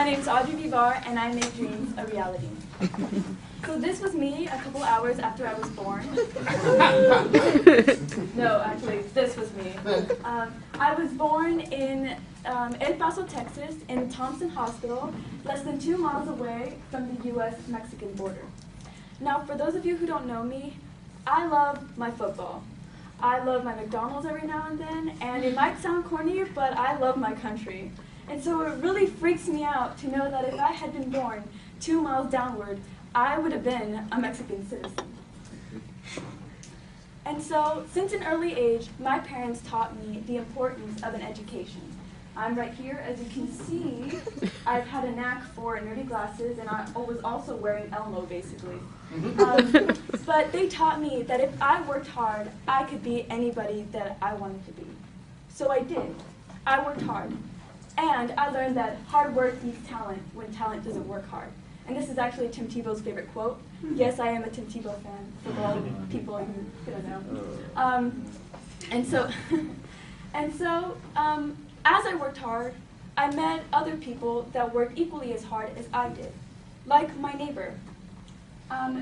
My name is Audrey, and I make dreams a reality. So this was me a couple hours after I was born. No, actually, this was me. I was born in El Paso, Texas, in Thompson Hospital, less than 2 miles away from the U.S.-Mexican border. Now, for those of you who don't know me, I love my football. I love my McDonald's every now and then, and it might sound corny, but I love my country. And so it really freaks me out to know that if I had been born 2 miles downward, I would have been a Mexican citizen. And so, since an early age, my parents taught me the importance of an education. I'm right here. As you can see, I've had a knack for nerdy glasses, and I was also wearing Elmo, basically. But they taught me that if I worked hard, I could be anybody that I wanted to be. So I did. I worked hard. And I learned that hard work beats talent when talent doesn't work hard. And this is actually Tim Tebow's favorite quote. Yes, I am a Tim Tebow fan, for all people who don't know. And so, as I worked hard, I met other people that worked equally as hard as I did, like my neighbor.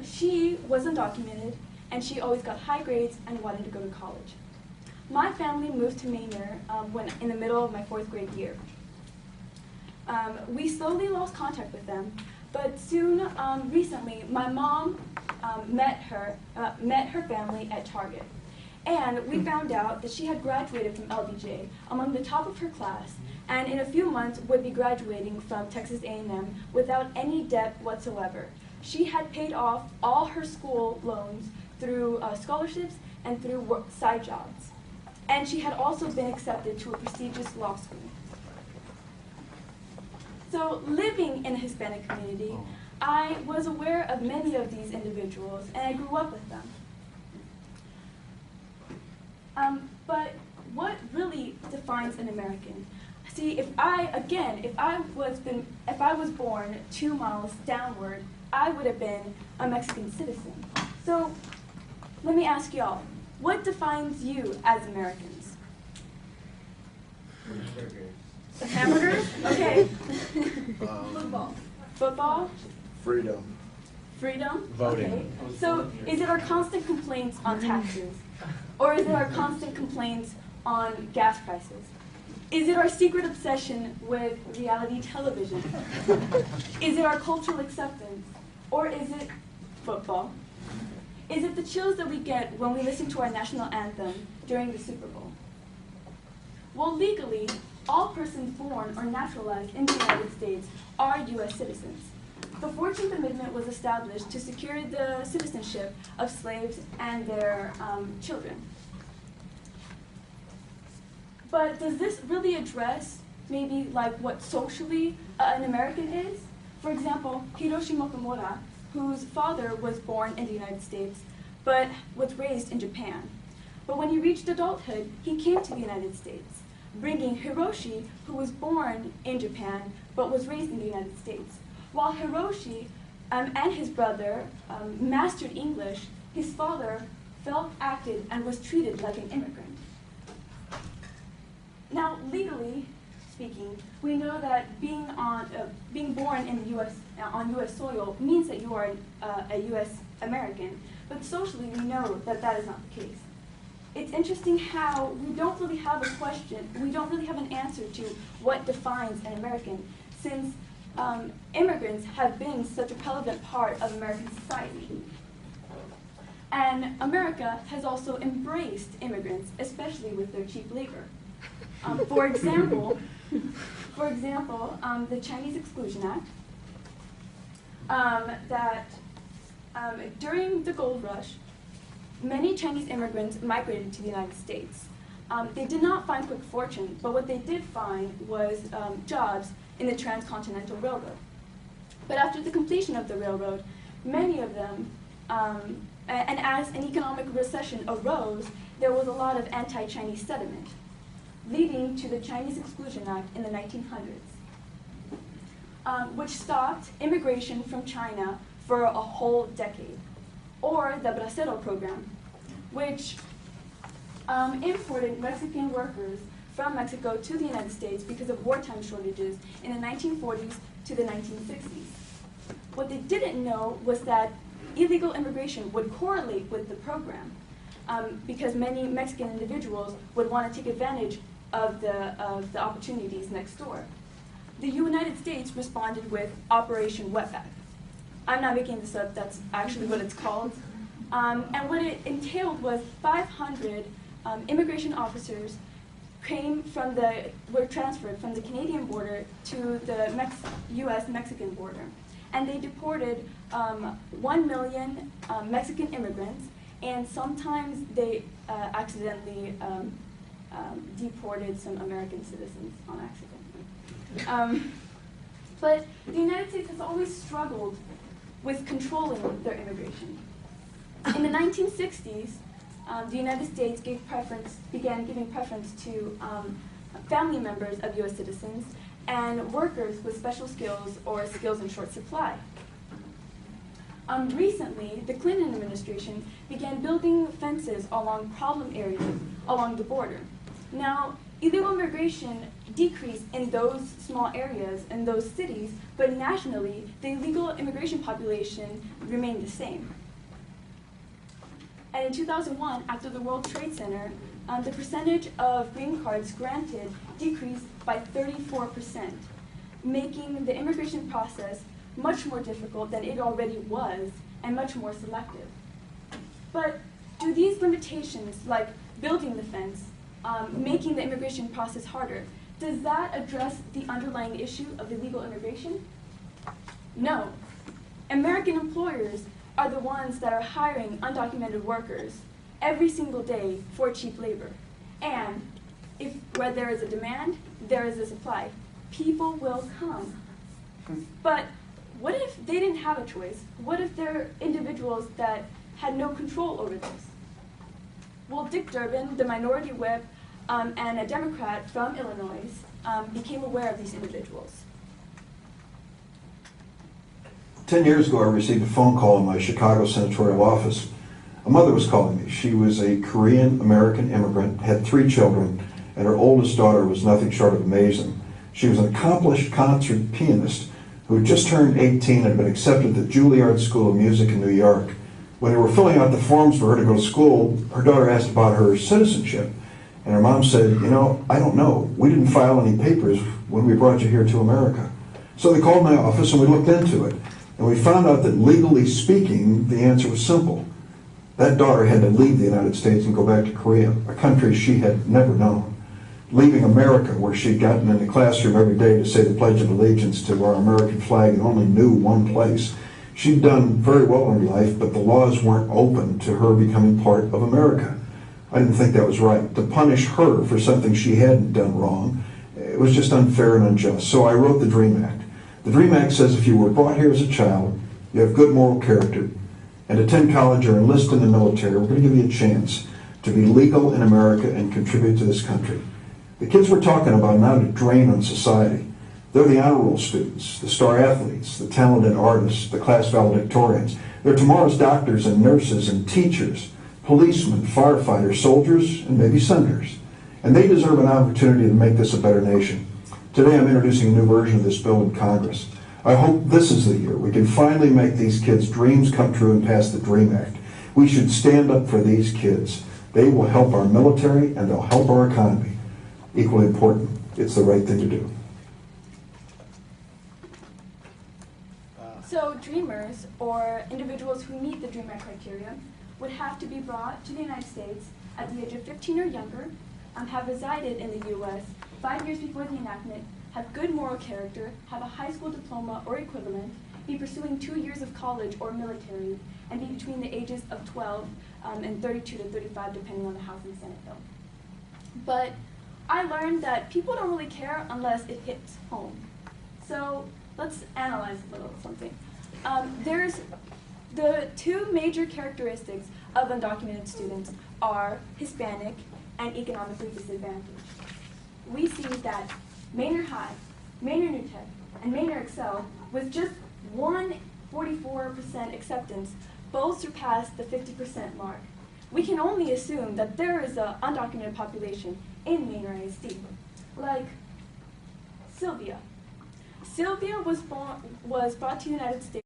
She was undocumented, and she always got high grades and wanted to go to college. My family moved to Manor when in the middle of my 4th grade year. We slowly lost contact with them, but soon, recently, my mom met her family at Target. And we found out that she had graduated from LBJ among the top of her class, and in a few months would be graduating from Texas A&M without any debt whatsoever. She had paid off all her school loans through scholarships and through side jobs. And she had also been accepted to a prestigious law school. So living in a Hispanic community, I was aware of many of these individuals, and I grew up with them. But what really defines an American? See, if I was born 2 miles downward, I would have been a Mexican citizen. So let me ask y'all, what defines you as Americans? Hamburgers? Okay. Football. Football? Freedom. Freedom? Voting. Okay. So is it our constant complaints on taxes? Or is it our constant complaints on gas prices? Is it our secret obsession with reality television? Is it our cultural acceptance? Or is it football? Is it the chills that we get when we listen to our national anthem during the Super Bowl? Well, legally, all persons born or naturalized in the United States are U.S. citizens. The 14th Amendment was established to secure the citizenship of slaves and their children. But does this really address maybe like what socially an American is? For example, Hiroshi Motomura, whose father was born in the United States, but was raised in Japan. But when he reached adulthood, he came to the United States, bringing Hiroshi, who was born in Japan, but was raised in the United States. While Hiroshi and his brother mastered English, his father felt, acted, and was treated like an immigrant. Now, legally speaking, we know that being born in the U.S. On U.S. soil means that you are a U.S. American, but socially we know that that is not the case. It's interesting how we don't really have an answer to what defines an American, since immigrants have been such a prevalent part of American society. And America has also embraced immigrants, especially with their cheap labor. For example, the Chinese Exclusion Act, during the gold rush, many Chinese immigrants migrated to the United States. They did not find quick fortune, but what they did find was jobs in the Transcontinental Railroad. But after the completion of the railroad, many of them, and as an economic recession arose, there was a lot of anti-Chinese sentiment, leading to the Chinese Exclusion Act in the 1900s, which stopped immigration from China for a whole decade, or the Bracero program, which imported Mexican workers from Mexico to the United States because of wartime shortages in the 1940s to the 1960s. What they didn't know was that illegal immigration would correlate with the program because many Mexican individuals would want to take advantage of the opportunities next door. The United States responded with Operation Wetback. I'm not making this up, that's actually what it's called. And what it entailed was 500 immigration officers were transferred from the Canadian border to the US-Mexican border. And they deported 1 million Mexican immigrants, and sometimes they accidentally deported some American citizens on accident. But the United States has always struggled with controlling their immigration. In the 1960s, the United States began giving preference to family members of US citizens and workers with special skills or skills in short supply. Recently, the Clinton administration began building fences along problem areas along the border. Now, illegal immigration decreased in those small areas, in those cities, but nationally, the illegal immigration population remained the same. And in 2001, after the World Trade Center, the percentage of green cards granted decreased by 34%, making the immigration process much more difficult than it already was and much more selective. But do these limitations, like building the fence, making the immigration process harder, does that address the underlying issue of illegal immigration? No. American employers are the ones that are hiring undocumented workers every single day for cheap labor. And where there is a demand, there is a supply. People will come. But what if they didn't have a choice? What if they're individuals that had no control over this? Well, Dick Durbin, the minority whip, and a Democrat from Illinois became aware of these individuals. 10 years ago, I received a phone call in my Chicago senatorial office. A mother was calling me. She was a Korean-American immigrant, had 3 children, and her oldest daughter was nothing short of amazing. She was an accomplished concert pianist who had just turned 18 and had been accepted at the Juilliard School of Music in New York. When they were filling out the forms for her to go to school, her daughter asked about her citizenship. And her mom said, "You know, I don't know. We didn't file any papers when we brought you here to America." So they called my office and we looked into it. And we found out that legally speaking, the answer was simple. That daughter had to leave the United States and go back to Korea, a country she had never known. Leaving America, where she'd gotten in the classroom every day to say the Pledge of Allegiance to our American flag and only knew one place. She'd done very well in life, but the laws weren't open to her becoming part of America. I didn't think that was right. To punish her for something she hadn't done wrong, it was just unfair and unjust. So I wrote the DREAM Act. The DREAM Act says if you were brought here as a child, you have good moral character, and attend college or enlist in the military, we're going to give you a chance to be legal in America and contribute to this country. The kids we're talking about are not a drain on society. They're the honor roll students, the star athletes, the talented artists, the class valedictorians. They're tomorrow's doctors and nurses and teachers, policemen, firefighters, soldiers, and maybe senators. And they deserve an opportunity to make this a better nation. Today I'm introducing a new version of this bill in Congress. I hope this is the year we can finally make these kids' dreams come true and pass the DREAM Act. We should stand up for these kids. They will help our military and they'll help our economy. Equally important, it's the right thing to do. So dreamers, or individuals who meet the DREAM Act criteria, would have to be brought to the United States at the age of 15 or younger, have resided in the U.S. 5 years before the enactment, have good moral character, have a high school diploma or equivalent, be pursuing 2 years of college or military, and be between the ages of 12 and 32 to 35, depending on the House and Senate bill. But I learned that people don't really care unless it hits home. So let's analyze a little something. There's the 2 major characteristics of undocumented students are Hispanic and economically disadvantaged. We see that Manor High, Manor New Tech, and Manor Excel, with just 144% acceptance, both surpass the 50% mark. We can only assume that there is an undocumented population in Maine or ISD. Like Sylvia. Sylvia was brought to the United States